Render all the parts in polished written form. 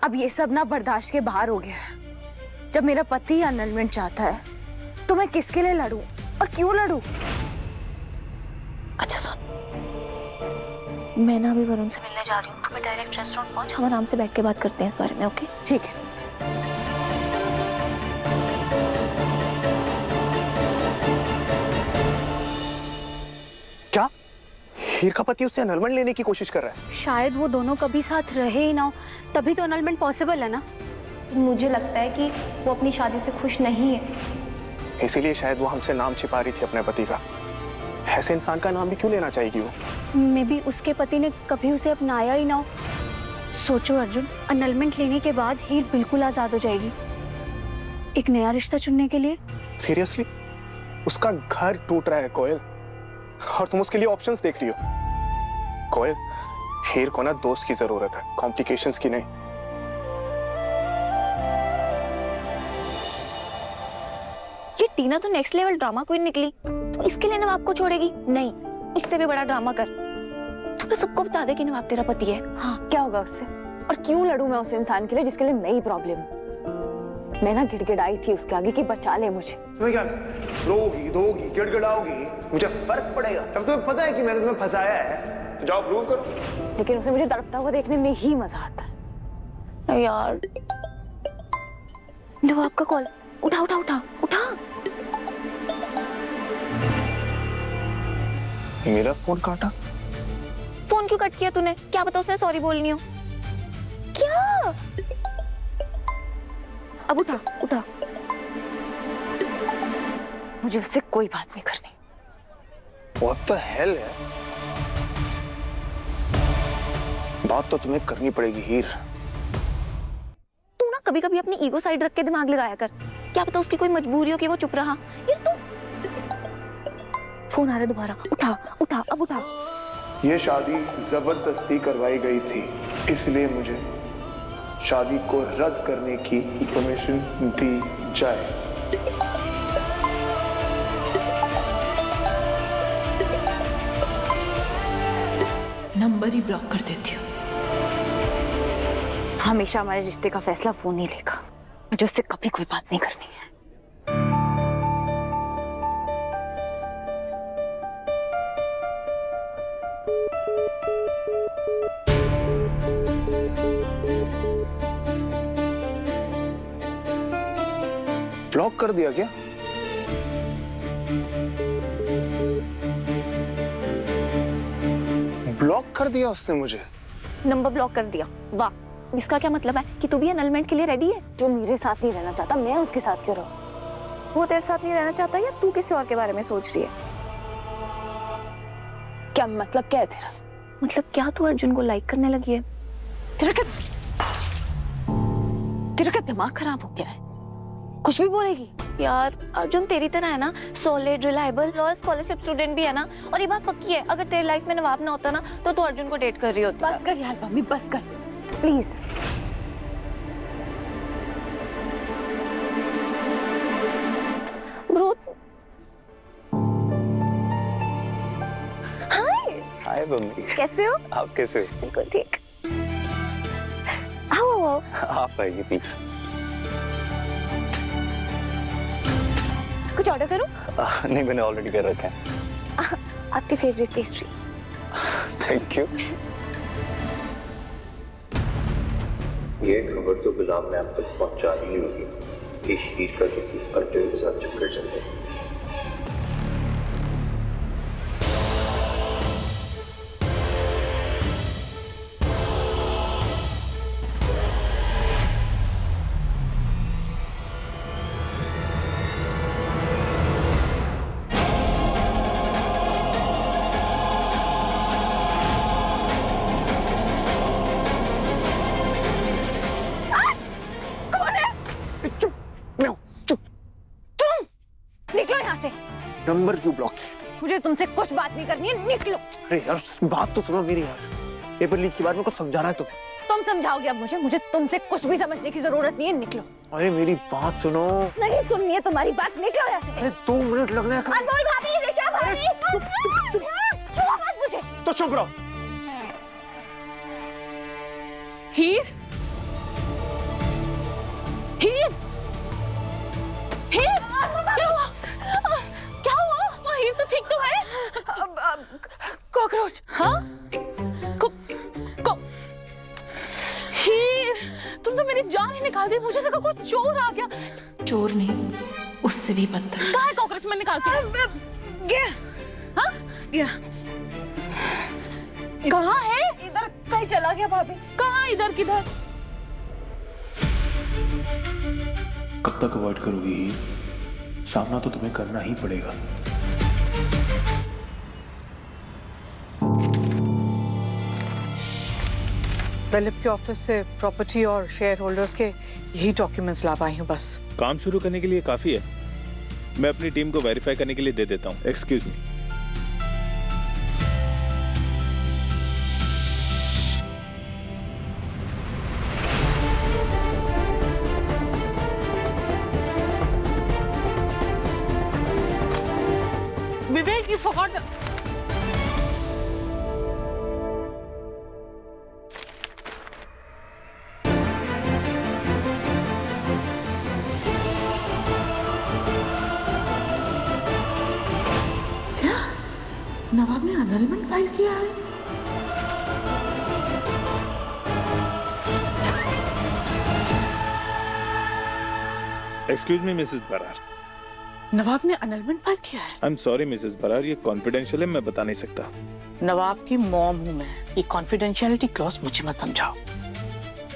अब ये सब ना बर्दाश्त के बाहर हो गया है। जब मेरा पति अनलमेंट चाहता है तो मैं किसके लिए लड़ूं और क्यों लड़ूं? अच्छा सुन, मैं ना अभी वरुण से मिलने जा रही हूँ, तो डायरेक्ट रेस्टोरेंट पहुंच, हम आराम से बैठ के बात करते हैं इस बारे में। ओके ठीक है। क्या हीर का पति उससे अनलमेंट लेने की कोशिश कर रहा है? शायद वो दोनों कभी साथ रहे ही ना हो, तभी तो अनलमेंट पॉसिबल है ना। मुझे लगता है कि वो अपनी शादी से खुश नहीं है, इसीलिए शायद वो हमसे नाम छिपा रही थी अपने पति का। ऐसे इंसान का नाम भी क्यों लेना चाहेगी वो? मे बी उसके पति ने कभी उसे अपनाया ही ना हो। सोचो अर्जुन, अनलमेंट लेने के बाद हीर बिल्कुल आजाद हो जाएगी एक नया रिश्ता चुनने के लिए। सीरियसली? उसका घर टूट रहा है कोयल, और तुम उसके लिए ऑप्शंस देख रही हो? कोयल, हीर को ना दोस्त की जरूरत है, कॉम्प्लिकेशंस की नहीं। ये टीना तो नेक्स्ट लेवल ड्रामा क्वीन निकली, तो इसके लिए नवाब को छोड़ेगी नहीं, इससे भी बड़ा ड्रामा कर। तो सबको बता दे कि नवाब तेरा पति है। हाँ, क्या होगा उससे? और क्यों लड़ूं मैं उस इंसान के लिए जिसके लिए मैं ही प्रॉब्लम हूं? मैं ना गिड़गिड़ाई थी उसके आगे कि बचा ले मुझे। तुम्हें क्या रोगी धोगी गिड़गिड़ाओगी, मुझे फर्क पड़ेगा? जब तुम्हें पता है कि मैंने तुम्हें फंसाया है तो जाओ प्रूव करो। लेकिन उसे मुझे तड़पता हुआ देखने में ही मजा आता है। यार नवाब का कॉल, उठा उठा उठा उठा। मेरा फोन काटा? फोन क्यों कट किया तूने? क्या पता उसने सॉरी बोलनी हो। क्या? अब उठा उठा। मुझे उससे कोई बात नहीं करनी। What the hell है? बात तो तुम्हें करनी पड़ेगी हीर। तू ना कभी कभी अपनी ईगो साइड रख के दिमाग लगाया कर। क्या पता उसकी कोई मजबूरी हो कि वो चुप रहा। यार तू, फोन आ रहा है दोबारा, उठा उठा अब उठा। ये शादी जबरदस्ती करवाई गई थी, इसलिए मुझे शादी को रद्द करने की परमिशन दी जाए। नंबर ही ब्लॉक कर देती हूँ। हमेशा हमारे रिश्ते का फैसला वो नहीं लेगा। मुझे उससे कभी कोई बात नहीं करनी है। ब्लॉक कर दिया क्या? ब्लॉक कर दिया उसने मुझे? नंबर ब्लॉक कर दिया? वाह, इसका क्या मतलब है कि तू भी एनलमेंट के लिए रेडी है? जो मेरे साथ नहीं रहना चाहता, मैं उसके साथ क्यों रहूं? वो तेरे साथ नहीं रहना चाहता या तू किसी और के बारे में सोच रही है? क्या मतलब क्या है तेरा? मतलब क्या तू अर्जुन को लाइक करने लगी है? तेरा क्या दिमाग खराब हो गया है? कुछ भी बोलेगी? यार अर्जुन तेरी तरह है ना, सॉलिड रिलायबल और स्कॉलरशिप स्टूडेंट भी है ना। और ये बात पक्की है, अगर तेरी लाइफ में नवाब ना होता ना तो तू अर्जुन को डेट कर रही होती। बस कर यार मम्मी, बस कर प्लीज। ब्रो, हाय मम्मी, कैसे हो? आप कैसे हो? बिल्कुल ठीक। आओ आओ। आप आइए प्लीज। कुछ ऑर्डर करूं? नहीं, मैंने ऑलरेडी कर रखा है। आपकी फेवरेट पेस्ट्री। Thank you. ये खबर तो गुलाम ने अब तक पहुंचानी ही होगी कि हीर का किसी अड्डे के साथ चक्कर चल रहा है। निकलो यहाँ से। नंबर क्यों ब्लॉक किया? मुझे तुमसे कुछ बात नहीं करनी है, निकलो। अरे यार बात तो सुनो मेरी यार। पेपर लीक के बारे में कुछ समझाना है तुम्हें? तुम समझाओगे अब मुझे तुमसे कुछ भी समझने की जरूरत नहीं है, निकलो। अरे मेरी बात सुनो। नहीं सुननी है तुम्हारी बात, निकलो यहाँ से। अरे 2 मिनट लगने हैं। अनमोल भाभी, ऋषा भाभी, छुओ मत मुझे। तो चुप रहो। हीर हीर, हीर, क्या हुआ? क्या हुआ? हीर तो ठीक तो है? कॉकरोच? हाँ? हीर, तुम तो मेरी जान ही निकाल दी। मुझे लगा कोई चोर आ गया। चोर नहीं, उससे भी बदतर। कहाँ है कॉकरोच? मैं निकालती हूँ। गया? हाँ? गया। कहाँ है? इधर कहीं चला गया भाभी। कहाँ? इधर किधर? कब तक अवॉइड करोगी हीर? सामना तो तुम्हें करना ही पड़ेगा। दलीप के ऑफिस से प्रॉपर्टी और शेयर होल्डर्स के यही डॉक्यूमेंट्स ला पाई हूँ बस। काम शुरू करने के लिए काफी है। मैं अपनी टीम को वेरीफाई करने के लिए दे देता हूँ। Excuse me. Vivek, you forgot the... Nawab ने अनलमेंट फाइल किया है। Excuse me missus Brar. Nawab ने अनलमेंट फाइल किया है? I am sorry missus Brar, ये कॉन्फिडेंशियल है, मैं बता नहीं सकता। नवाब की मॉम हूँ मैं। ये कॉन्फिडेंशियलिटी क्लॉज मुझे मत समझाओ।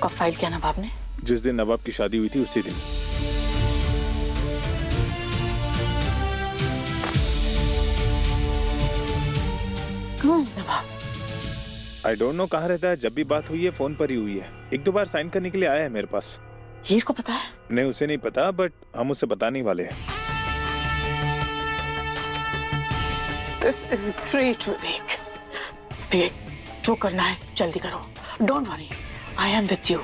कब फाइल किया नवाब ने? जिस दिन नवाब की शादी हुई थी उसी दिन। नवाब आई डोंट नो कहाँ रहता है। जब भी बात हुई है फोन पर ही हुई है। एक दो बार साइन करने के लिए आया है मेरे पास। हीर को पता है? नहीं, उसे नहीं पता, बट हम उसे बताने ही वाले हैं। दिस इज ग्रेट विवेक। विवेक, जो करना है जल्दी करो। Don't worry, I am with you.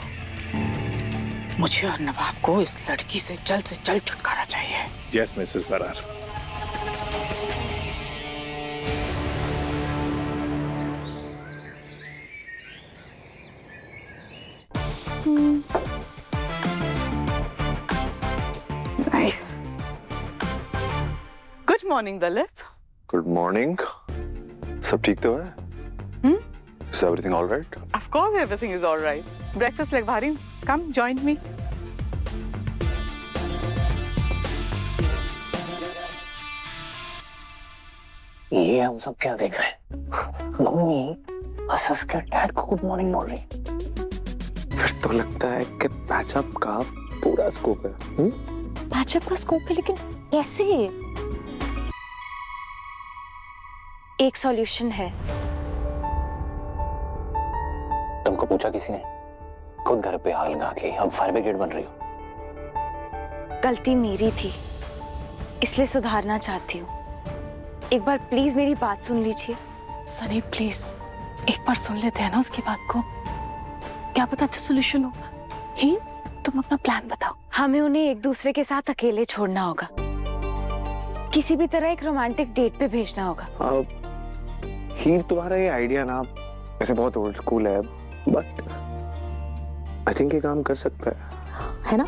मुझे और नवाब को इस लड़की से जल्द छुटकारा चाहिए। Yes Mrs Brar. Nice. Good morning Dalip. Good morning. सब ठीक तो है? Is everything all right? Of course everything is all right. Breakfast लगवा रही हूँ. Come join me. ये हम सब क्या देख रहे हैं? मम्मी हंस के डैड को गुड मॉर्निंग बोल रही। फिर तो लगता है कि पैचअप का पूरा स्कोप है। पैचअप का स्कोप है, लेकिन कैसे? एक सॉल्यूशन है। तुमको पूछा किसी ने? खुद घर पे आग लगा के अब फायर ब्रिगेड बन रही हो। गलती मेरी थी, इसलिए सुधारना चाहती हूँ। एक बार प्लीज मेरी बात सुन लीजिए। सनी प्लीज एक बार सुन लेते हैं ना उसकी बात को। क्या पता अच्छा सोल्यूशन हो। ही तुम अपना प्लान बताओ। हमें उन्हें एक दूसरे के साथ अकेले छोड़ना होगा। किसी भी तरह एक रोमांटिक डेट पे भेजना होगा। हीर, तुम्हारा ये आइडिया ना वैसे बहुत ओल्ड स्कूल है, बट आई थिंक ये काम कर सकता है ना?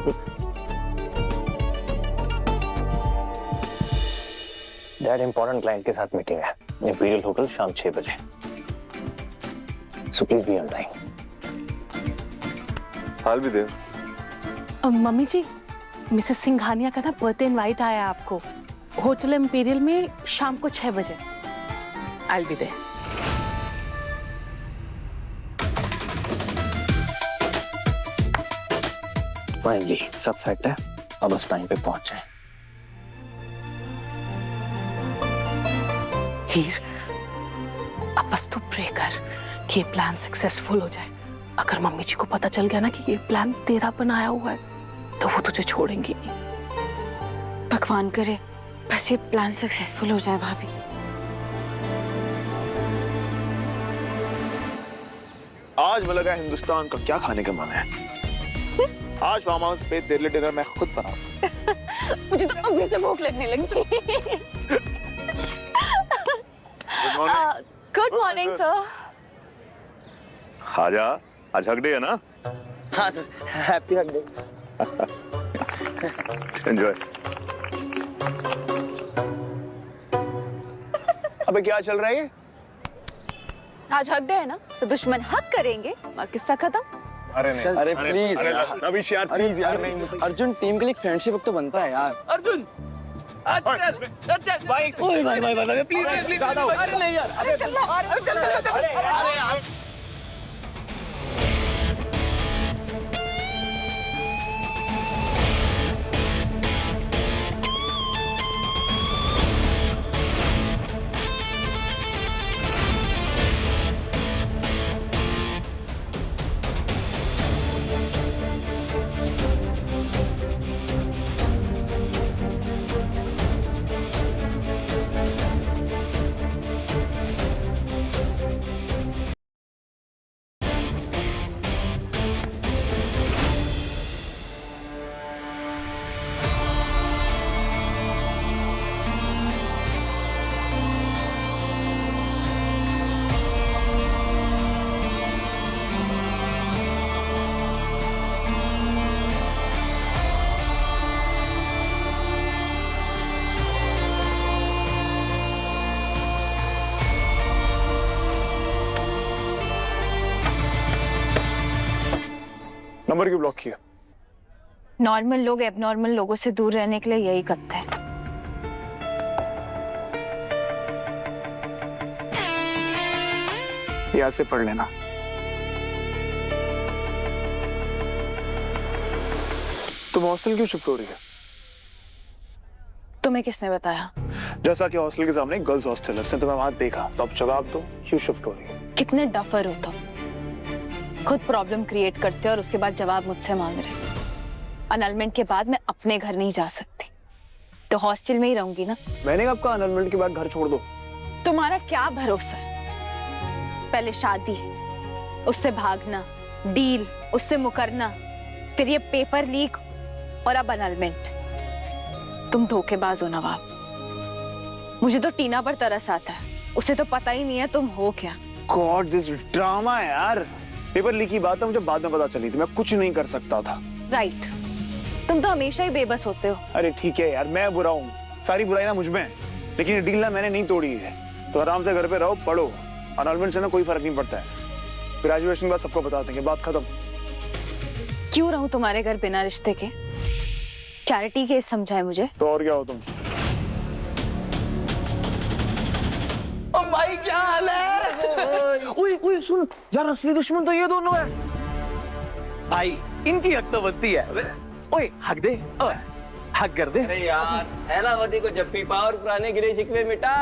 डैड, इंपॉर्टेंट क्लाइंट के साथ मीटिंग है इंपीरियल होटल शाम 6 बजे। So please be on time. I'll be there. Mummy ji, Mrs Singhania का ना बर्थडे इनवाइट आया आपको। होटल इंपीरियल में शाम को 6 बजे। I'll be there. फाइनली सब सेट है, अब उस टाइम पे पहुंच जाए। हीर, अब बस तू प्रे कर कि ये प्लान सक्सेसफुल हो जाए। अगर मम्मी जी को पता चल गया ना कि ये प्लान तेरा बनाया हुआ है, तो वो तुझे छोड़ेंगी नहीं। भगवान करे बस ये प्लान सक्सेसफुल हो जाए भाभी। आज वो लगा हिंदुस्तान का क्या खाने का मन है। आज फार्म हाउस पे तेरे लिए डिनर मैं खुद बनाऊंगा। मुझे तो अभी से भूख लगने लगी। Good morning sir. आजा, आज हक डे है ना? हाँ सर, हैप्पी हक डे। एंजॉय। अबे क्या चल रहा है ये? आज हक डे है ना, तो दुश्मन हक करेंगे और किस्सा खत्म। अरे नहीं, अरे प्लीज रविश यार, प्लीज यार, नहीं। अर्जुन, टीम के लिए फ्रेंडशिप तो बनता है यार। अर्जुन भाई प्लीज प्लीज, अरे नहीं यार, अरे चल अरे यार। नंबर क्यों ब्लॉक किया? नॉर्मल लोग एबनॉर्मल लोगों से दूर रहने के लिए यही करते हैं। यहाँ से पढ़ लेना। तुम हॉस्टल क्यों शिफ्ट हो रही है? तुम्हें किसने बताया? जैसा कि हॉस्टल के सामने गर्ल्स हॉस्टल है, उसने तुम्हें वहां देखा, तो अब जवाब दो, क्यों शिफ्ट हो रही है? कितने डफर हो तुम, खुद प्रॉब्लम क्रिएट करते हो और उसके बाद जवाब मुझसे मांग रहे हो। अनलमेंट के बाद मैं अपने घर नहीं जा सकती, तो हॉस्टल में ही रहूंगी ना। मैंने कब कहा अनलमेंट के बाद घर छोड़ दो? तुम्हारा क्या भरोसा है? पहले शादी, उससे भागना, डील, उससे मुकरना, फिर ये पेपर लीक और अब अनलमेंट। तुम धोखेबाज हो नवाब। मुझे तो टीना पर तरस आता है, उसे तो पता ही नहीं है तुम हो क्या। गॉड, दिस ड्रामा है यार। पेपर लीक की बात है, मुझे बाद में पता चली थी, मैं कुछ नहीं कर सकता था। राइट, तुम तो हमेशा ही बेबस होते हो। अरे ठीक है यार, मैं बुरा हूँ, सारी बुराई ना मुझ में है, लेकिन ये डील ना मैंने नहीं तोड़ी है। तो आराम से घर पे रहो, पढ़ो, अनलमेंट से ना कोई फर्क नहीं पड़ता है। ग्रेजुएशन के बाद सबको बता देंगे, बात खत्म। क्यों रहूं तुम्हारे घर बिना रिश्ते के? चैरिटी केस समझाए मुझे। तो और क्या हो तुम? ओ भाई क्या हाल है? ओए ओए सुन यार, असली दुश्मन तो ये दोनों है भाई, इनकी हक तो बनती है। ओए हक दे, ओए हक कर दे। अरे यार, थैलावती को जप्पी पा और पुराने गिरे शिकवे मिटा।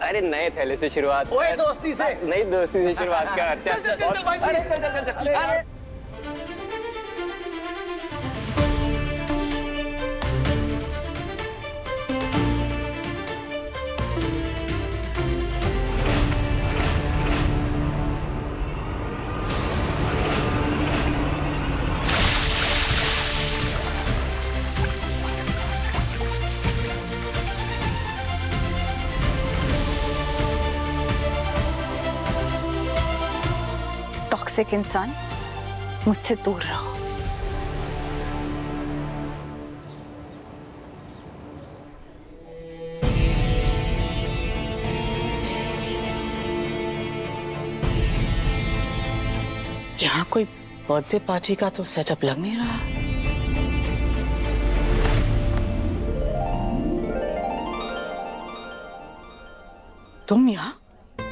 अरे नए थैले से शुरुआत। ओए दोस्ती से, नई दोस्ती से शुरुआत कर। चल चल चल भाई, अरे चल चल चल। अरे टॉक्सिक इंसान, मुझसे दूर रहो। यहाँ कोई बर्थडे पार्टी का तो सेटअप लग नहीं रहा। तुम यहाँ?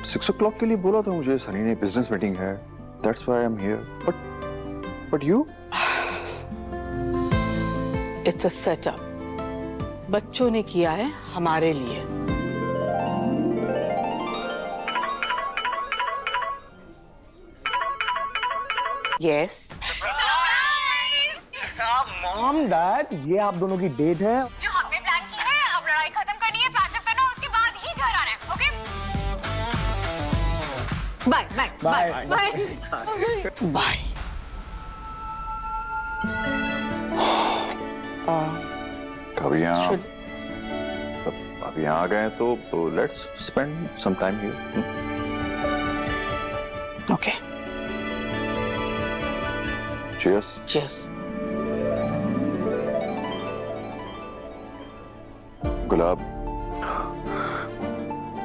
6 o'clock के लिए बोला था मुझे, सनी ने बिजनेस मीटिंग है, that's why I'm here. But you? It's a setup. बच्चों ने किया है हमारे लिए। Yes. मॉम डैड, ये आप दोनों की डेट है जो हमने प्लान की है। अब लड़ाई खत्म करनी है, पैचअप करना, उसके बाद ही घर आना है। Okay, bye bye bye bye bye. अब यहाँ आ गए तो let's spend some time here. Okay. Cheers. Cheers. गुलाब,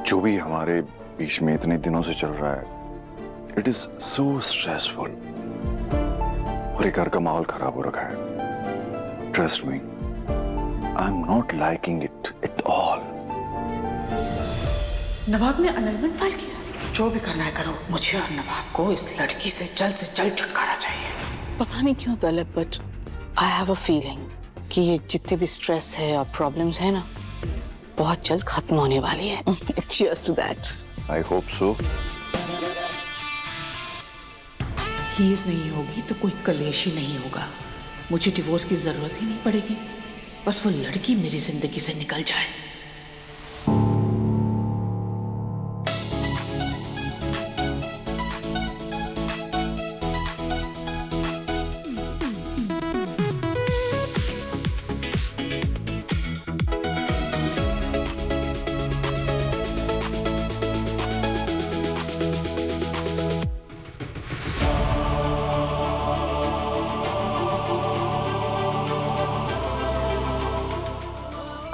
जो भी हमारे बीच में इतने दिनों से चल रहा है, इट इज सो स्ट्रेसफुल और एक घर का माहौल खराब हो रखा है। Trust me, I am not liking it at all. Nawab ने अनलमेंट फाइल किया। जो भी करना है करो, मुझे और नवाब को इस लड़की से जल्द छुटकारा चाहिए। पता नहीं क्यों तलब, but I have a feeling कि ये जितने भी स्ट्रेस है और प्रॉब्लम्स है ना, बहुत जल्द खत्म होने वाली है। Cheers to that. I hope so. Heer नहीं होगी तो कोई कलेश ही नहीं होगा। मुझे डिवोर्स की जरूरत ही नहीं पड़ेगी, बस वो लड़की मेरी जिंदगी से निकल जाए।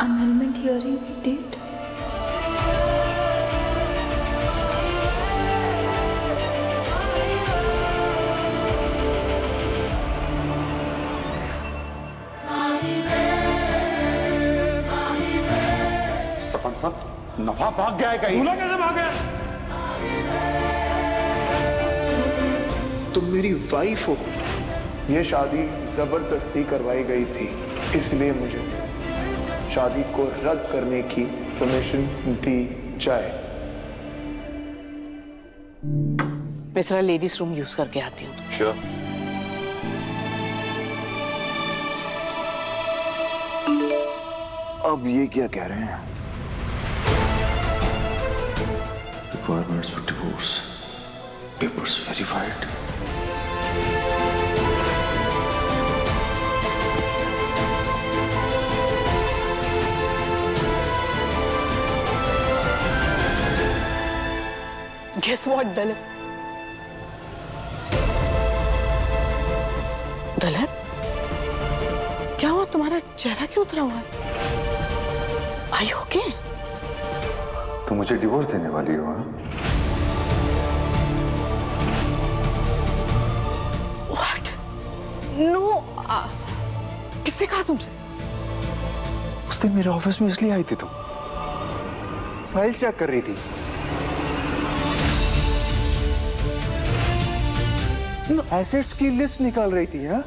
annulment hearing date? सपन साहब, नफा भाग गया है कहीं? दूल्हा कैसे भाग गया? तुम मेरी वाइफ हो। ये शादी जबरदस्ती करवाई गई थी, इसलिए मुझे शादी को रद्द करने की परमिशन दी जाए। मैं जरा लेडीज रूम यूज करके आती हूँ। श्योर। अब ये क्या कह रहे हैं? Requirements for divorce. Papers verified. Guess what, दलत? दलत, क्या हुआ? तुम्हारा चेहरा क्यों उतरा हुआ है? Are you okay? तो मुझे डिवोर्स देने वाली हो? What? No. किसने कहा तुमसे? उस दिन मेरे ऑफिस में इसलिए आई थी तुम? फाइल चेक कर रही थी। एसेट्स की लिस्ट निकाल रही थी। हाँ?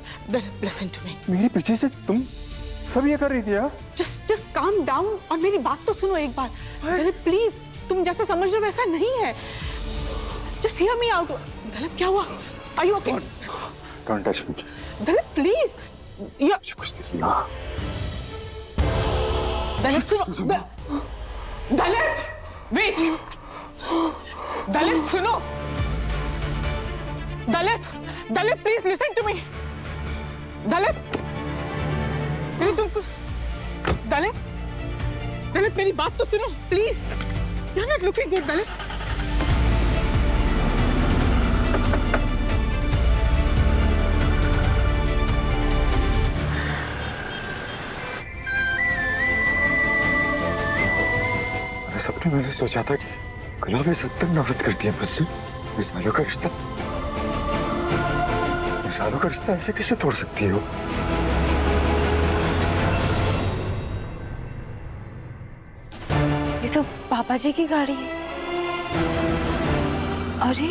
Listen to me. मेरे पीछे से तुम सब ये कर रही थी। हाँ? Just calm down और मेरी बात तो सुनो एक बार। दलत प्लीज, तुम जैसा समझ रहे हो वैसा नहीं है। Just hear me out. दलत क्या हुआ? Are you okay? Don't touch me. Dalat please. मुझे कुछ नहीं सुना। दलत सुनो। दलत वेट। दलत सुनो। Dalat please listen to me. Dalat मेरी बात तो सुनो please. You are not looking good Dalat. मैंने सपने में सोचा था कि गुलाब इस हद तक नफरत करती है मुझसे। इस सालों का रिश्ता ऐसे कैसे तोड़ सकती हो? ये तो पापा जी की गाड़ी है। अरे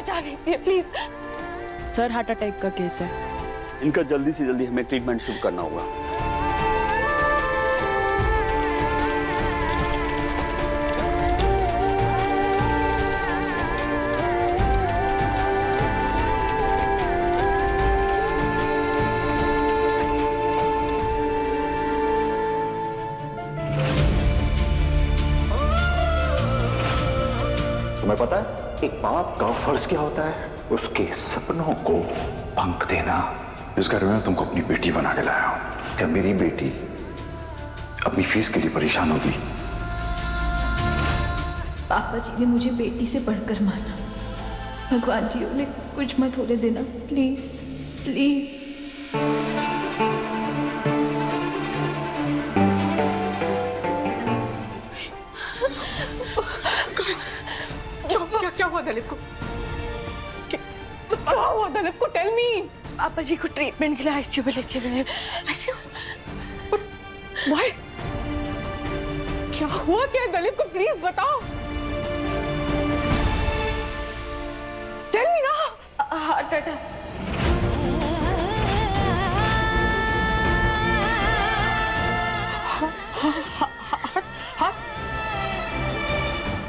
बचा लीजिए प्लीज। सर हार्ट अटैक का केस है। इनका जल्दी से जल्दी हमें ट्रीटमेंट शुरू करना होगा। तुम्हें पता है एक बाप का फर्ज क्या होता है? उसके सपनों को पंख देना। इस घर में मैं तुमको अपनी बेटी बना के लाया हूं। क्या मेरी बेटी अपनी फीस के लिए परेशान होगी? पापा जी ने मुझे बेटी से बढ़कर माना। भगवान जी उन्हें कुछ मत होने देना प्लीज प्लीज। क्या हुआ दलीप को? क्या हुआ दलीप को? Tell me. पापा जी को ट्रीटमेंट के लिए आईसीयू में लेके गए। आईसीयू? व्हाई? क्या हुआ क्या है दलीप को? प्लीज बताओ। टेल मी ना। Heart attack.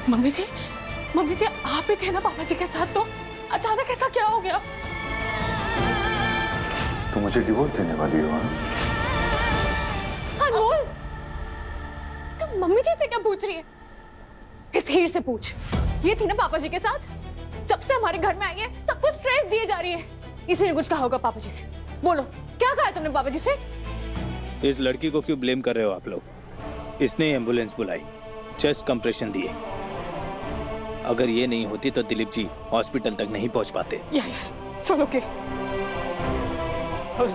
मम्मी जी आप ही थे ना पापा जी के साथ, तो अचानक ऐसा क्या हो गया? तुम मुझे डिवोर्स देने वाली हो? अनमोल, तुम मम्मी जी से क्या पूछ रही है? इस हीर से पूछ। ये थी ना पापा जी के साथ? जब से हमारे घर में आई है सबको स्ट्रेस दिए जा रही है। इसी ने कुछ कहा होगा पापा जी से। बोलो क्या कहा है तुमने पापा जी से? इस लड़की को क्यों ब्लेम कर रहे हो आप लोग? इसने एम्बुलेंस बुलाई, चेस्ट कंप्रेशन दिए। अगर ये नहीं होती तो दिलीप जी हॉस्पिटल तक नहीं पहुंच पाते। चलो के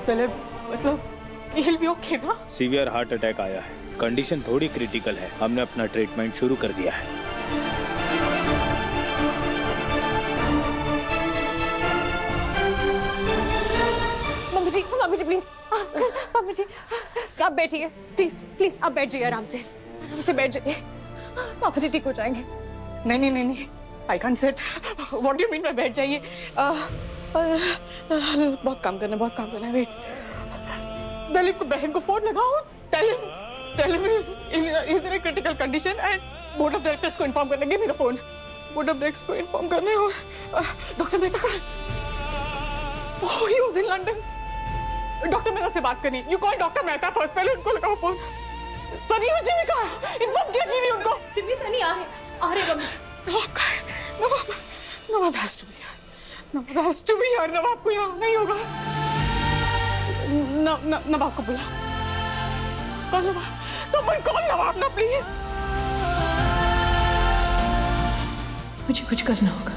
दिलीप मतलब he'll be okay ना? सीवियर हार्ट अटैक आया है, कंडीशन थोड़ी क्रिटिकल है। हमने अपना ट्रीटमेंट शुरू कर दिया है। Mummy ji please. Mummy ji आप बैठिए प्लीज प्लीज। आप बैठ जाइए आराम से बैठ जाइए। पापा जी ठीक हो जाएंगे। नहीं I can't sit. What do you mean मैं बैठ जाइए? बहुत काम करना है। वेट दलीप को बहन को फोन लगाओ। Tell him is in a critical condition and board of directors को इन्फॉर्म करने। Give me the phone. Board of directors को इन्फॉर्म करने। और डॉक्टर मेहता का ही was in London. Doctor Mehta से बात करनी। You call doctor Mehta first, पहले उनको लगाओ फोन। सनी और जिमी का इन्फॉर्म किया कि नहीं उनको? जिमी सनी आ रहे नवाब has to be here। नवाब को यहाँ नहीं होगा। नवाब को बुला। कौन नवाब? Someone call नवाब ना प्लीज। मुझे कुछ करना होगा।